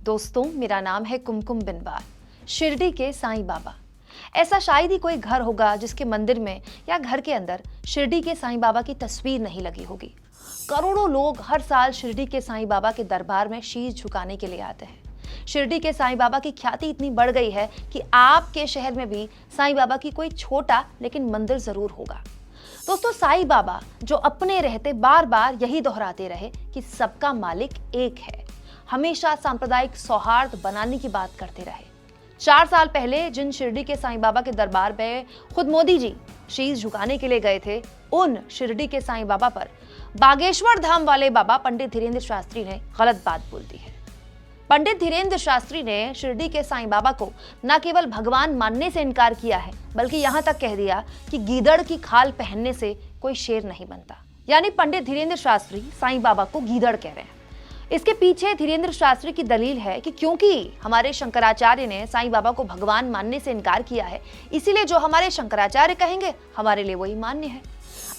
दोस्तों, मेरा नाम है कुमकुम बिनवाल। शिरडी के साईं बाबा। ऐसा शायद ही कोई घर होगा जिसके मंदिर में या घर के अंदर शिरडी के साईं बाबा की तस्वीर नहीं लगी होगी। करोड़ों लोग हर साल शिरडी के साईं बाबा के दरबार में शीश झुकाने के लिए आते हैं। शिरडी के साईं बाबा की ख्याति इतनी बढ़ गई है कि आपके शहर में भी साईं बाबा की कोई छोटा लेकिन मंदिर जरूर होगा। दोस्तों, साईं बाबा जो अपने रहते बार बार यही दोहराते रहे कि सबका मालिक एक है, हमेशा सांप्रदायिक सौहार्द बनाने की बात करते रहे। 4 साल पहले जिन शिरडी के साईं बाबा के दरबार में खुद मोदी जी शीश झुकाने के लिए गए थे, उन शिरडी के साईं बाबा पर बागेश्वर धाम वाले बाबा पंडित धीरेन्द्र शास्त्री ने गलत बात बोल दी है। पंडित धीरेन्द्र शास्त्री ने शिरडी के साईं बाबा को न केवल भगवान मानने से इनकार किया है, बल्कि यहां तक कह दिया कि गीदड़ की खाल पहनने से कोई शेर नहीं बनता। यानी पंडित धीरेन्द्र शास्त्री साईं बाबा को गीदड़ कह रहे हैं। इसके पीछे धीरेन्द्र शास्त्री की दलील है कि क्योंकि हमारे शंकराचार्य ने साईं बाबा को भगवान मानने से इनकार किया है, इसीलिए जो हमारे शंकराचार्य कहेंगे हमारे लिए वही मान्य है।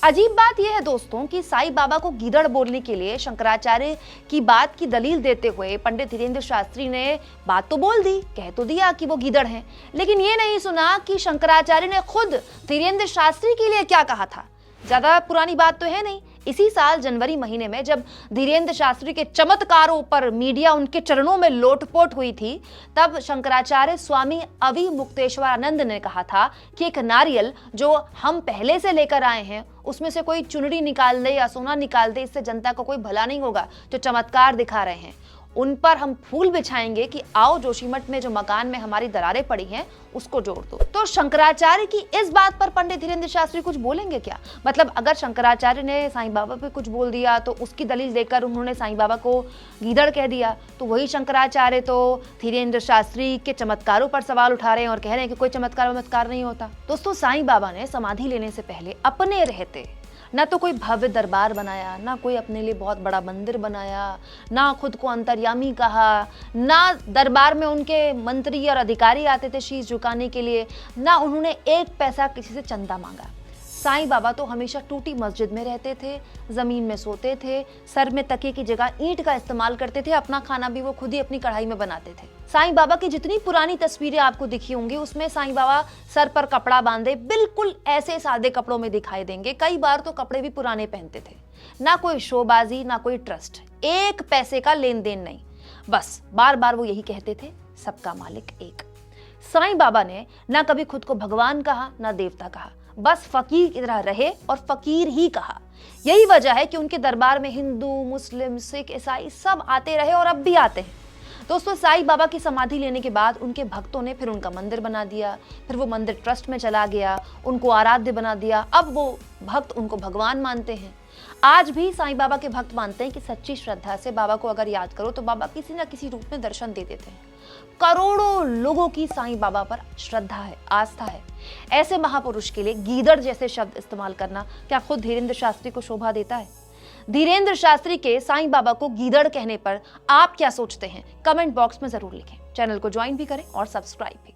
अजीब बात यह है दोस्तों कि साईं बाबा को गीदड़ बोलने के लिए शंकराचार्य की बात की दलील देते हुए पंडित धीरेन्द्र शास्त्री ने बात तो बोल दी, कह तो दिया कि वो गीदड़ हैं, लेकिन ये नहीं सुना कि शंकराचार्य ने खुद धीरेन्द्र शास्त्री के लिए क्या कहा था। ज्यादा पुरानी बात तो है नहीं। इसी साल जनवरी महीने में जब धीरेन्द्र शास्त्री के चमत्कारों पर मीडिया उनके चरणों में लोटपोट हुई थी, तब शंकराचार्य स्वामी अवि मुक्तेश्वरानंद ने कहा था कि एक नारियल जो हम पहले से लेकर आए हैं उसमें से कोई चुनरी निकाल दे या सोना निकाल दे, इससे जनता को कोई भला नहीं होगा। जो चमत्कार दिखा रहे हैं उन पर हम फूल बिछाएंगे कि आओ जोशीमठ में जो मकान में हमारी दरारें पड़ी हैं उसको जोड़ दो। तो शंकराचार्य की इस बात पर पंडित धीरेन्द्र शास्त्री कुछ बोलेंगे क्या? मतलब अगर शंकराचार्य ने साईं बाबा पे कुछ बोल दिया तो उसकी दलील देकर उन्होंने साईं बाबा को गीदड़ कह दिया, तो वही शंकराचार्य तो धीरेन्द्र शास्त्री के चमत्कारों पर सवाल उठा रहे हैं और कह रहे हैं कि कोई चमत्कार नहीं होता। दोस्तों, साईं बाबा ने समाधि लेने से पहले अपने रहते ना तो कोई भव्य दरबार बनाया, ना कोई अपने लिए बहुत बड़ा मंदिर बनाया, ना खुद को अंतर्यामी कहा, ना दरबार में उनके मंत्री और अधिकारी आते थे शीश झुकाने के लिए, ना उन्होंने एक पैसा किसी से चंदा मांगा। साईं बाबा तो हमेशा टूटी मस्जिद में रहते थे, जमीन में सोते थे, सर में तकिए की जगह ईंट का इस्तेमाल करते थे, अपना खाना भी वो खुद ही अपनी कढ़ाई में बनाते थे। साईं बाबा की जितनी पुरानी तस्वीरें आपको दिखी होंगी उसमें साईं बाबा सर पर कपड़ा बांधे बिल्कुल ऐसे सादे कपड़ों में दिखाई देंगे। कई बार तो कपड़े भी पुराने पहनते थे। ना कोई शोबाजी, ना कोई ट्रस्ट, एक पैसे का लेन देन नहीं। बस बार बार वो यही कहते थे, सबका मालिक एक। साईं बाबा ने ना कभी खुद को भगवान कहा ना देवता कहा, बस फकीर की तरह रहे और फकीर ही कहा। यही वजह है कि उनके दरबार में हिंदू, मुस्लिम, सिख, ईसाई सब आते रहे और अब भी आते हैं। दोस्तों, साईं बाबा की समाधि लेने के बाद उनके भक्तों ने फिर उनका मंदिर बना दिया, फिर वो मंदिर ट्रस्ट में चला गया, उनको आराध्य बना दिया। अब वो भक्त उनको भगवान मानते हैं। आज भी साईं बाबा के भक्त मानते हैं कि सच्ची श्रद्धा से बाबा को अगर याद करो तो बाबा किसी न किसी रूप में दर्शन दे देते हैं। करोड़ों लोगों की साईं बाबा पर श्रद्धा है, आस्था है। ऐसे महापुरुष के लिए गीदड़ जैसे शब्द इस्तेमाल करना क्या खुद धीरेन्द्र शास्त्री को शोभा देता है? धीरेन्द्र शास्त्री के साईं बाबा को गीदड़ कहने पर आप क्या सोचते हैं? कमेंट बॉक्स में जरूर लिखें। चैनल को ज्वाइन भी करें और सब्सक्राइब भी।